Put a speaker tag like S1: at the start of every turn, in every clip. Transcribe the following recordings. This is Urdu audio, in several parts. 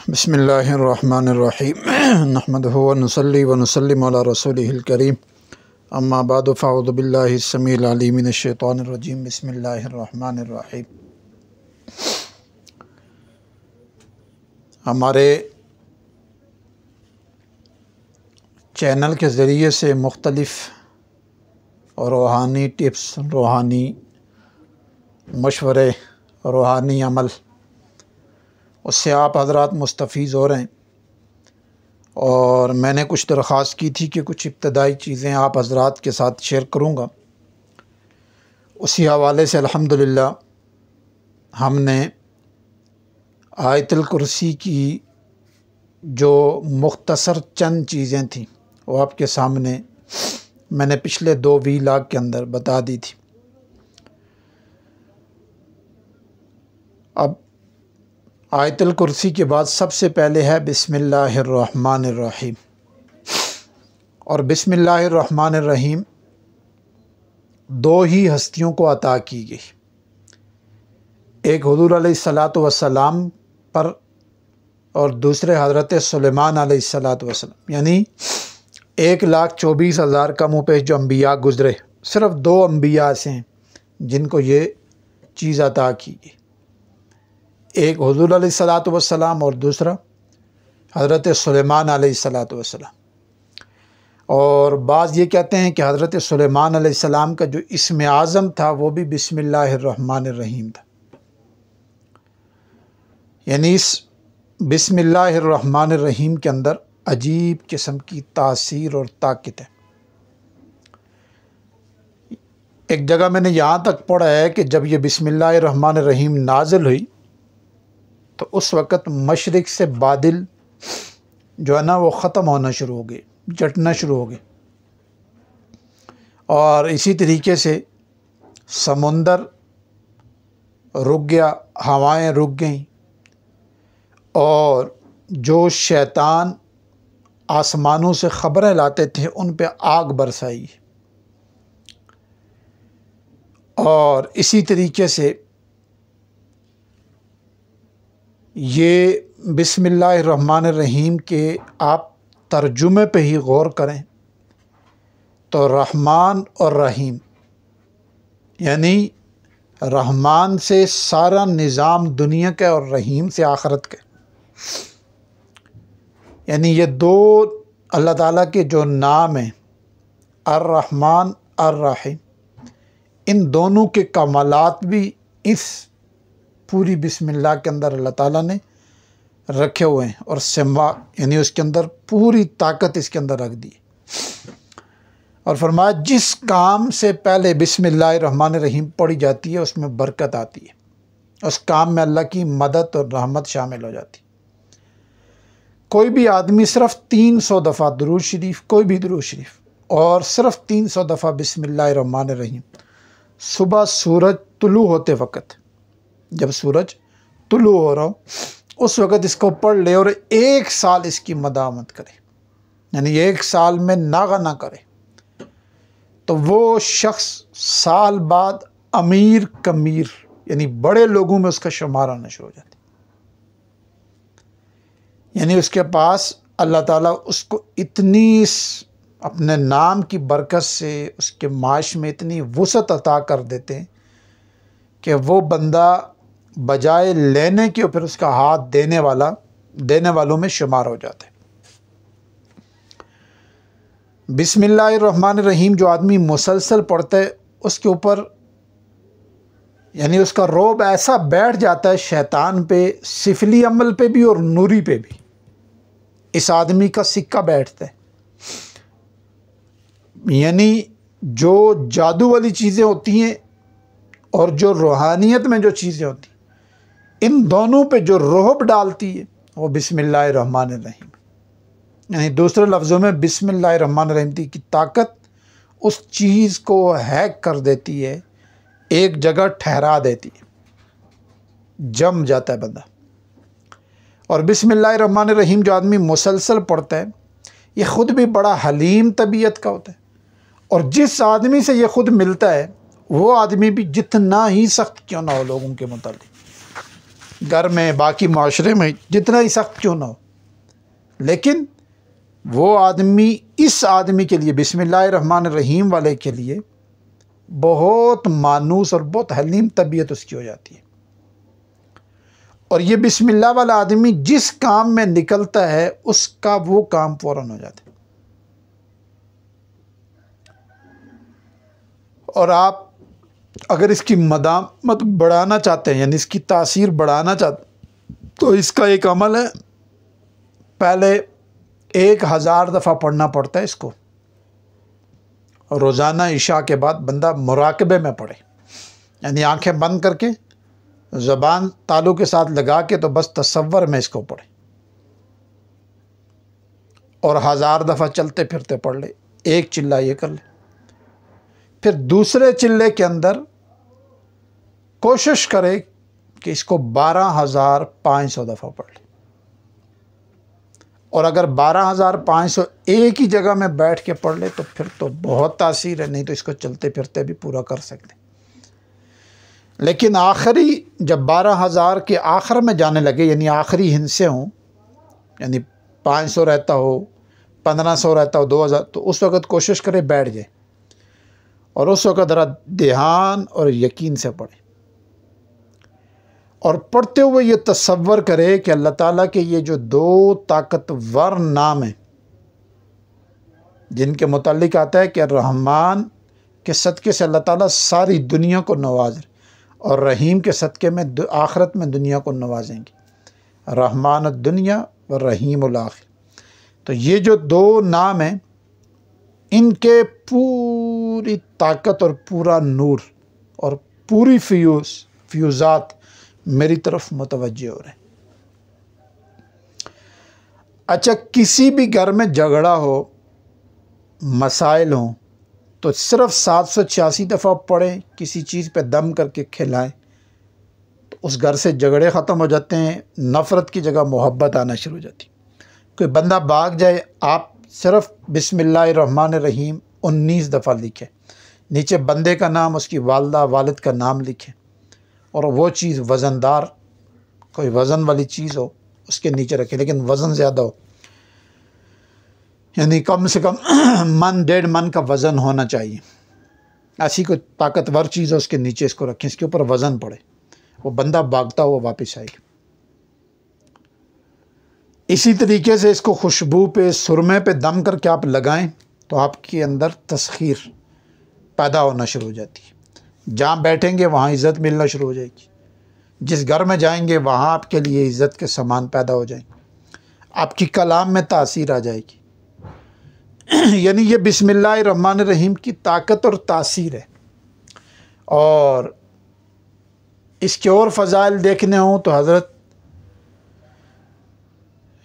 S1: بسم اللہ الرحمن الرحیم نحمدہ ونصلی ونسلم علی رسولہ الکریم اما بعد فاعوذ باللہ السمیع العلیم من الشیطان الرجیم بسم اللہ الرحمن الرحیم۔ ہمارے چینل کے ذریعے سے مختلف روحانی ٹپس، روحانی مشورے، روحانی عمل، اس سے آپ حضرات مستفیض ہو رہے ہیں، اور میں نے کچھ درخواست کی تھی کہ کچھ ابتدائی چیزیں آپ حضرات کے ساتھ شیئر کروں گا۔ اسی حوالے سے الحمدللہ ہم نے آیت الکرسی کی جو مختصر چند چیزیں تھیں وہ آپ کے سامنے میں نے پچھلے 2 ویلاگ کے اندر بتا دی تھی۔ اب آیت الکرسی کے بعد سب سے پہلے ہے بسم اللہ الرحمن الرحیم، اور بسم اللہ الرحمن الرحیم 2 ہی ہستیوں کو عطا کی گئی، ایک حضور علیہ الصلاۃ والسلام پر اور دوسرے حضرت سلیمان علیہ الصلاۃ والسلام، یعنی 1,24,000 کا منہ پیش جو انبیاء گزرے، صرف 2 انبیاء سے ہیں جن کو یہ چیز عطا کی گئی، ایک حضور علیہ الصلاۃ والسلام اور دوسرا حضرت سلیمان علیہ الصلاۃ والسلام۔ اور بعض یہ کہتے ہیں کہ حضرت سلیمان علیہ السلام کا جو اسم اعظم تھا وہ بھی بسم اللہ الرحمن الرحیم تھا، یعنی اس بسم اللہ الرحمن الرحیم کے اندر عجیب قسم کی تاثیر اور طاقت ہے۔ ایک جگہ میں نے یہاں تک پڑھا ہے کہ جب یہ بسم اللہ الرحمن الرحیم نازل ہوئی تو اس وقت مشرق سے بادل جو ہے نا وہ ختم ہونا شروع ہو گئے، جٹنا شروع ہو گئے، اور اسی طریقے سے سمندر رک گیا، ہوائیں رک گئیں، اور جو شیطان آسمانوں سے خبریں لاتے تھے ان پہ آگ برسائی، اور اسی طریقے سے یہ بسم اللہ الرحمن الرحیم کے آپ ترجمے پہ ہی غور کریں تو رحمان اور رحیم، یعنی رحمان سے سارا نظام دنیا کا اور رحیم سے آخرت کا، یعنی یہ 2 اللہ تعالیٰ کے جو نام ہیں الرحمن الرحیم، ان دونوں کے کمالات بھی اس پوری بسم اللہ کے اندر اللہ تعالیٰ نے رکھے ہوئے ہیں، اور سما یعنی اس کے اندر پوری طاقت اس کے اندر رکھ دی، اور فرمایا جس کام سے پہلے بسم اللہ الرحمن الرحیم پڑھی جاتی ہے اس میں برکت آتی ہے، اس کام میں اللہ کی مدد اور رحمت شامل ہو جاتی ہے۔ کوئی بھی آدمی صرف 300 دفعہ درود شریف، کوئی بھی درود شریف، اور صرف 300 دفعہ بسم اللہ الرحمن الرحیم صبح سورج طلوع ہوتے وقت، جب سورج طلوع ہو رہا ہو اس وقت اس کو پڑھ لے اور 1 سال اس کی مداومت کرے، یعنی 1 سال میں ناغہ نہ کرے، تو وہ شخص سال بعد امیر کمیر یعنی بڑے لوگوں میں اس کا شمار آنا شروع ہو جاتا ہے، یعنی اس کے پاس اللہ تعالیٰ اس کو اتنی اپنے نام کی برکت سے اس کے معاش میں اتنی وسعت عطا کر دیتے ہیں کہ وہ بندہ بجائے لینے کے پھر اس کا ہاتھ دینے والوں میں شمار ہو جاتا ہے۔ بسم اللہ الرحمن الرحیم جو آدمی مسلسل پڑھتا ہے اس کے اوپر یعنی اس کا رعب ایسا بیٹھ جاتا ہے شیطان پہ، سفلی عمل پہ بھی اور نوری پہ بھی، اس آدمی کا سکہ بیٹھتا ہے، یعنی جو جادو والی چیزیں ہوتی ہیں اور جو روحانیت میں جو چیزیں ہوتی ہیں، ان دونوں پہ جو رعب ڈالتی ہے وہ بسم اللہ الرحمن الرحیم، یعنی دوسرے لفظوں میں بسم اللہ الرحمن الرحیم کی طاقت اس چیز کو ہیک کر دیتی ہے، ایک جگہ ٹھہرا دیتی ہے، جم جاتا ہے بندہ۔ اور بسم اللہ الرحمن الرحیم جو آدمی مسلسل پڑھتا ہے یہ خود بھی بڑا حلیم طبیعت کا ہوتا ہے، اور جس آدمی سے یہ خود ملتا ہے وہ آدمی بھی جتنا ہی سخت کیوں نہ ہو لوگوں کے متعلق، گھر میں باقی معاشرے میں جتنا ہی سخت کیوں نہ ہو، لیکن وہ آدمی اس آدمی کے لیے بسم اللہ الرحمن الرحیم والے کے لیے بہت مانوس اور بہت حلیم طبیعت اس کی ہو جاتی ہے، اور یہ بسم اللہ والا آدمی جس کام میں نکلتا ہے اس کا وہ کام فوراً ہو جاتا ہے۔ اور آپ اگر اس کی مدامت بڑھانا چاہتے ہیں، یعنی اس کی تاثیر بڑھانا چاہتے ہیں، تو اس کا ایک عمل ہے، پہلے 1000 دفعہ پڑھنا پڑتا ہے اس کو، روزانہ عشاء کے بعد بندہ مراقبے میں پڑھے، یعنی آنکھیں بند کر کے زبان تالو کے ساتھ لگا کے تو بس تصور میں اس کو پڑھے، اور 1000 دفعہ چلتے پھرتے پڑھ لے، ایک چلہ یہ کر لے۔ پھر دوسرے چلے کے اندر کوشش کرے کہ اس کو 12500 دفعہ پڑھ لے، اور اگر 12500 ایک ہی جگہ میں بیٹھ کے پڑھ لے تو پھر تو بہت تاثیر ہے، نہیں تو اس کو چلتے پھرتے بھی پورا کر سکتے۔ لیکن آخری جب 12000 کے آخر میں جانے لگے، یعنی آخری ہندسے ہوں، یعنی 500 رہتا ہو، 1500 رہتا ہو، 2000، تو اس وقت کوشش کرے بیٹھ جائے، اور اس وقت ذرا دھیان اور یقین سے پڑھے، اور پڑھتے ہوئے یہ تصور کرے کہ اللہ تعالیٰ کے یہ جو 2 طاقتور نام ہیں جن کے متعلق آتا ہے کہ الرحمن کے صدقے سے اللہ تعالیٰ ساری دنیا کو نواز رہے، اور رحیم کے صدقے میں آخرت میں دنیا کو نوازیں گے، رحمان الدنیا و رحیم الآخر۔ تو یہ جو 2 نام ہیں، ان کے پوری طاقت اور پورا نور اور پوری فیوزات میری طرف متوجہ ہو رہے ہیں۔ اچھا، کسی بھی گھر میں جھگڑا ہو، مسائل ہوں، تو صرف 786 دفعہ پڑھیں، کسی چیز پہ دم کر کے کھلائیں، تو اس گھر سے جھگڑے ختم ہو جاتے ہیں، نفرت کی جگہ محبت آنا شروع ہو جاتی۔ کوئی بندہ بھاگ جائے، آپ صرف بسم اللہ الرحمن الرحیم 19 دفعہ لکھیں، نیچے بندے کا نام، اس کی والدہ والد کا نام لکھیں، اور وہ چیز وزن دار، کوئی وزن والی چیز ہو اس کے نیچے رکھیں، لیکن وزن زیادہ ہو، یعنی کم سے کم 1.5 من کا وزن ہونا چاہیے، ایسی کوئی طاقتور چیز ہو اس کے نیچے اس کو رکھیں، اس کے اوپر وزن پڑے، وہ بندہ بھاگتا ہوا واپس آئے گا۔ اسی طریقے سے اس کو خوشبو پہ، سرمے پہ دم کر کے آپ لگائیں تو آپ کے اندر تسخیر پیدا ہونا شروع ہو جاتی ہے، جہاں بیٹھیں گے وہاں عزت ملنا شروع ہو جائے گی، جس گھر میں جائیں گے وہاں آپ کے لیے عزت کے سامان پیدا ہو جائیں گے، آپ کی کلام میں تاثیر آ جائے گی۔ یعنی یہ بسم اللہ الرحمن الرحیم کی طاقت اور تاثیر ہے۔ اور اس کے اور فضائل دیکھنے ہوں تو حضرت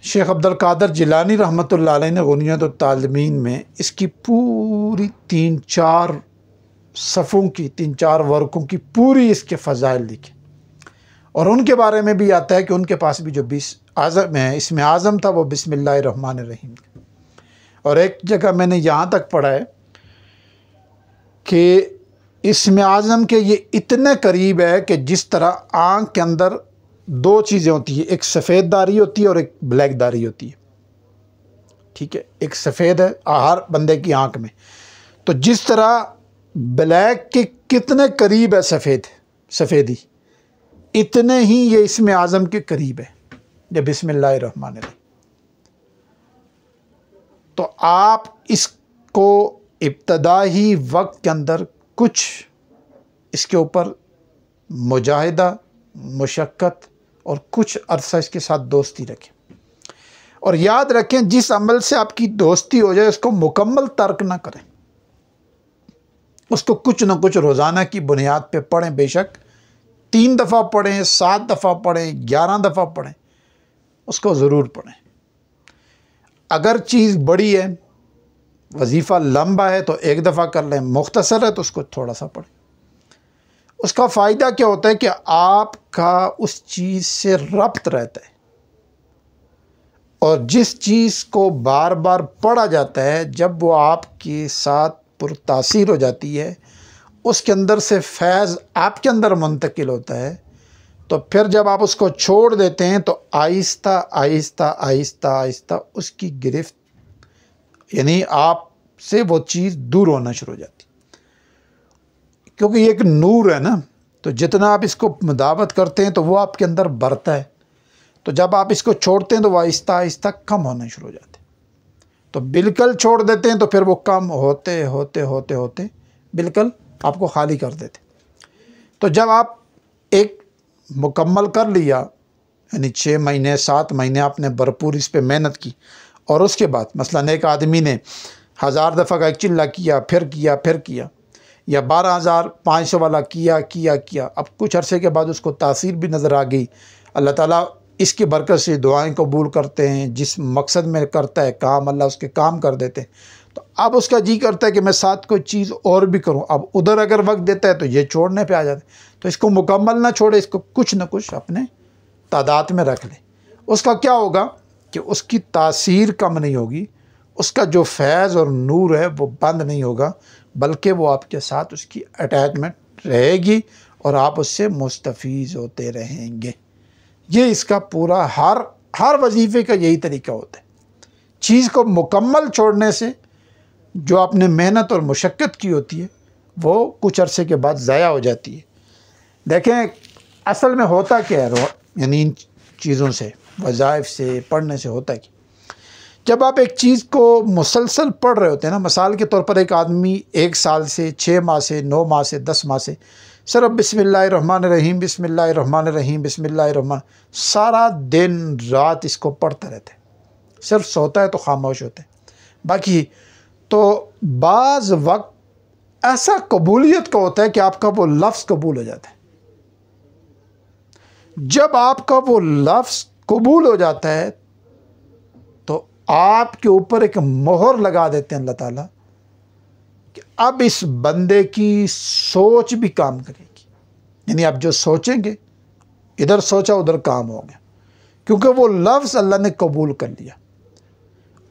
S1: شیخ عبد القادر جیلانی رحمۃ اللہ علیہ نے غنیت الطالبین میں اس کی پوری 3-4 صفوں کی، 3-4 ورقوں کی پوری اس کے فضائل لکھے، اور ان کے بارے میں بھی آتا ہے کہ ان کے پاس بھی جو اسم اعظم تھا وہ بسم اللہ الرحمن الرحیم تھا۔ اور ایک جگہ میں نے یہاں تک پڑھا ہے کہ اسم اعظم کے یہ اتنے قریب ہے کہ جس طرح آنکھ کے اندر 2 چیزیں ہوتی ہیں، ایک سفید داری ہوتی ہے اور ایک بلیک داری ہوتی ہے، ٹھیک ہے، ایک سفید ہے ہر بندے کی آنکھ میں، تو جس طرح بلیک کے کتنے قریب ہے سفیدی، اتنے ہی یہ اسم اعظم کے قریب ہے، یہ بسم اللہ الرحمن الرحیم۔ تو آپ اس کو ابتدائی وقت کے اندر کچھ اس کے اوپر مجاہدہ، مشقت اور کچھ عرصہ اس کے ساتھ دوستی رکھیں، اور یاد رکھیں جس عمل سے آپ کی دوستی ہو جائے اس کو مکمل ترک نہ کریں، اس کو کچھ نہ کچھ روزانہ کی بنیاد پہ پڑھیں، بے شک 3 دفعہ پڑھیں، 7 دفعہ پڑھیں، 11 دفعہ پڑھیں، اس کو ضرور پڑھیں۔ اگر چیز بڑی ہے، وظیفہ لمبا ہے تو 1 دفعہ کر لیں، مختصر ہے تو اس کو تھوڑا سا پڑھیں۔ اس کا فائدہ کیا ہوتا ہے کہ آپ کا اس چیز سے ربط رہتا ہے، اور جس چیز کو بار بار پڑھا جاتا ہے جب وہ آپ کے ساتھ پرتاثیر ہو جاتی ہے، اس کے اندر سے فیض آپ کے اندر منتقل ہوتا ہے، تو پھر جب آپ اس کو چھوڑ دیتے ہیں تو آہستہ آہستہ آہستہ آہستہ اس کی گرفت، یعنی آپ سے وہ چیز دور ہونا شروع ہو جاتی، کیونکہ یہ ایک نور ہے نا، تو جتنا آپ اس کو مداوت کرتے ہیں تو وہ آپ کے اندر بڑھتا ہے، تو جب آپ اس کو چھوڑتے ہیں تو وہ آہستہ آہستہ کم ہونا شروع ہو جاتے ہیں، تو بالکل چھوڑ دیتے ہیں تو پھر وہ کم ہوتے ہوتے ہوتے ہوتے بالکل آپ کو خالی کر دیتے۔ تو جب آپ ایک مکمل کر لیا، یعنی 6 مہینے 7 مہینے آپ نے بھرپور اس پہ محنت کی، اور اس کے بعد مثلاً ایک آدمی نے 1000 دفعہ کا ایک چلہ کیا، پھر کیا، یا 12,500 والا کیا، اب کچھ عرصے کے بعد اس کو تاثیر بھی نظر آ گئی، اللہ تعالیٰ اس کی برکت سے دعائیں قبول کرتے ہیں، جس مقصد میں کرتا ہے کام اللہ اس کے کام کر دیتے ہیں، تو اب اس کا جی کرتا ہے کہ میں ساتھ کوئی چیز اور بھی کروں، اب ادھر اگر وقت دیتا ہے تو یہ چھوڑنے پہ آ جاتا ہے، تو اس کو مکمل نہ چھوڑے، اس کو کچھ نہ کچھ اپنے تعداد میں رکھ لے۔ اس کا کیا ہوگا کہ اس کی تاثیر کم نہیں ہوگی، اس کا جو فیض اور نور ہے وہ بند نہیں ہوگا، بلکہ وہ آپ کے ساتھ اس کی اٹیچمنٹ رہے گی اور آپ اس سے مستفیض ہوتے رہیں گے۔ یہ اس کا پورا ہر وظیفے کا یہی طریقہ ہوتا ہے۔ چیز کو مکمل چھوڑنے سے جو آپ نے محنت اور مشقت کی ہوتی ہے وہ کچھ عرصے کے بعد ضائع ہو جاتی ہے۔ دیکھیں اصل میں ہوتا کیا ہے، یعنی ان چیزوں سے، وظائف سے، پڑھنے سے ہوتا ہے کہ جب آپ ایک چیز کو مسلسل پڑھ رہے ہوتے ہیں نا، مثال کے طور پر ایک آدمی 1 سال سے، 6 ماہ سے، 9 ماہ سے، 10 ماہ سے صرف بسم اللہ الرحمن الرحیم، بسم اللہ الرحمن الرحیم، بسم اللہ الرحمن، سارا دن رات اس کو پڑھتا رہتا ہے، صرف سوتا ہے تو خاموش ہوتا ہے، باقی تو بعض وقت ایسا قبولیت کا ہوتا ہے کہ آپ کا وہ لفظ قبول ہو جاتا ہے۔ جب آپ کا وہ لفظ قبول ہو جاتا ہے تو آپ کے اوپر ایک مہر لگا دیتے ہیں اللہ تعالیٰ کہ اب اس بندے کی سوچ بھی کام کرے گی، یعنی آپ جو سوچیں گے، ادھر سوچا ادھر کام ہو گیا، کیونکہ وہ لفظ اللہ نے قبول کر لیا۔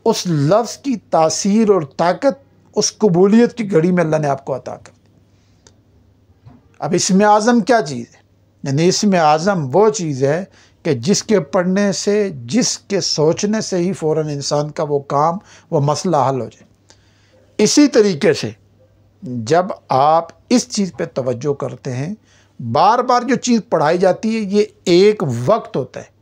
S1: اس لفظ کی تاثیر اور طاقت اس قبولیت کی گھڑی میں اللہ نے آپ کو عطا کر دی۔ اب اسم اعظم کیا چیز ہے؟ یعنی اسم اعظم وہ چیز ہے کہ جس کے پڑھنے سے، جس کے سوچنے سے ہی فوراً انسان کا وہ کام، وہ مسئلہ حل ہو جائے۔ اسی طریقے سے جب آپ اس چیز پہ توجہ کرتے ہیں، بار بار جو چیز پڑھائی جاتی ہے یہ ایک وقت ہوتا ہے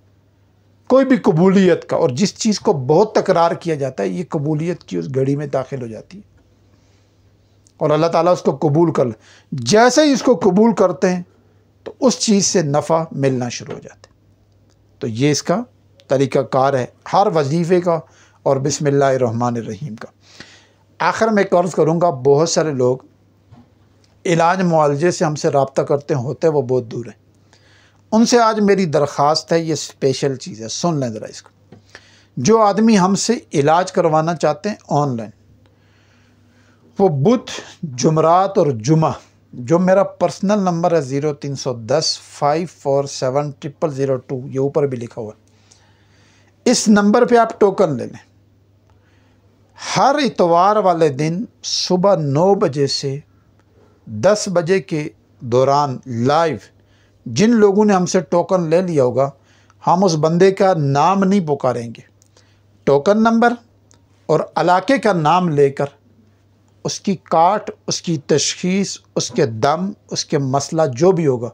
S1: کوئی بھی قبولیت کا، اور جس چیز کو بہت تکرار کیا جاتا ہے یہ قبولیت کی اس گھڑی میں داخل ہو جاتی ہے اور اللہ تعالیٰ اس کو قبول کر لے۔ جیسے ہی اس کو قبول کرتے ہیں تو اس چیز سے نفع ملنا شروع ہو جاتا ہے۔ تو یہ اس کا طریقہ کار ہے ہر وظیفے کا اور بسم اللہ الرحمن الرحیم کا۔ آخر میں ایک عرض کروں گا، بہت سارے لوگ علاج معالجے سے ہم سے رابطہ کرتے ہوتے وہ بہت دور ہیں، ان سے آج میری درخواست ہے، یہ اسپیشل چیز ہے، سن لیں ذرا اس کو۔ جو آدمی ہم سے علاج کروانا چاہتے ہیں آن لائن، وہ بدھ، جمعرات اور جمعہ، جو میرا پرسنل نمبر ہے 0310 547 0002، یہ اوپر بھی لکھا ہوا ہے، اس نمبر پہ آپ ٹوکن لے لیں۔ ہر اتوار والے دن صبح 9 بجے سے 10 بجے کے دوران لائیو جن لوگوں نے ہم سے ٹوکن لے لیا ہوگا، ہم اس بندے کا نام نہیں پکاریں گے، ٹوکن نمبر اور علاقے کا نام لے کر اس کی کاٹ، اس کی تشخیص، اس کے دم، اس کے مسئلہ جو بھی ہوگا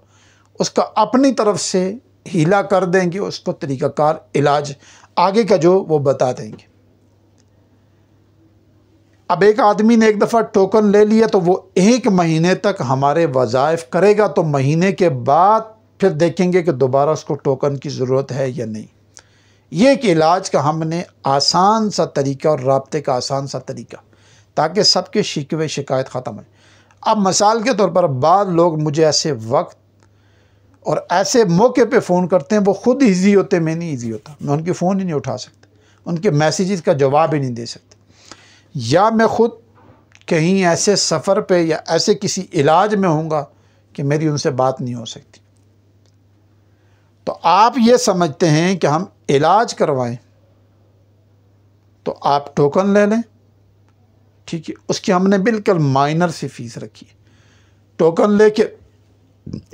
S1: اس کا اپنی طرف سے ہیلا کر دیں گے، اس کو طریقہ کار علاج آگے کا جو وہ بتا دیں گے۔ اب ایک آدمی نے ایک دفعہ ٹوکن لے لیا تو وہ 1 مہینے تک ہمارے وظائف کرے گا، تو مہینے کے بعد پھر دیکھیں گے کہ دوبارہ اس کو ٹوکن کی ضرورت ہے یا نہیں۔ یہ ایک علاج کا ہم نے آسان سا طریقہ اور رابطے کا آسان سا طریقہ، تاکہ سب کے شکوے شکایت ختم ہو۔ اب مثال کے طور پر بعض لوگ مجھے ایسے وقت اور ایسے موقع پہ فون کرتے ہیں، وہ خود ایزی ہوتے، میں نہیں ایزی ہوتا، میں ان کے فون ہی نہیں اٹھا سکتا، ان کے میسیجز کا جواب ہی نہیں دے سکتا، یا میں خود کہیں ایسے سفر پہ یا ایسے کسی علاج میں ہوں گا کہ میری ان سے بات نہیں ہو سکتی۔ تو آپ یہ سمجھتے ہیں کہ ہم علاج کروائیں تو آپ ٹوکن لے لیں، ٹھیک ہے، اس کی ہم نے بالکل مائنر سی فیس رکھی ہے، ٹوکن لے کے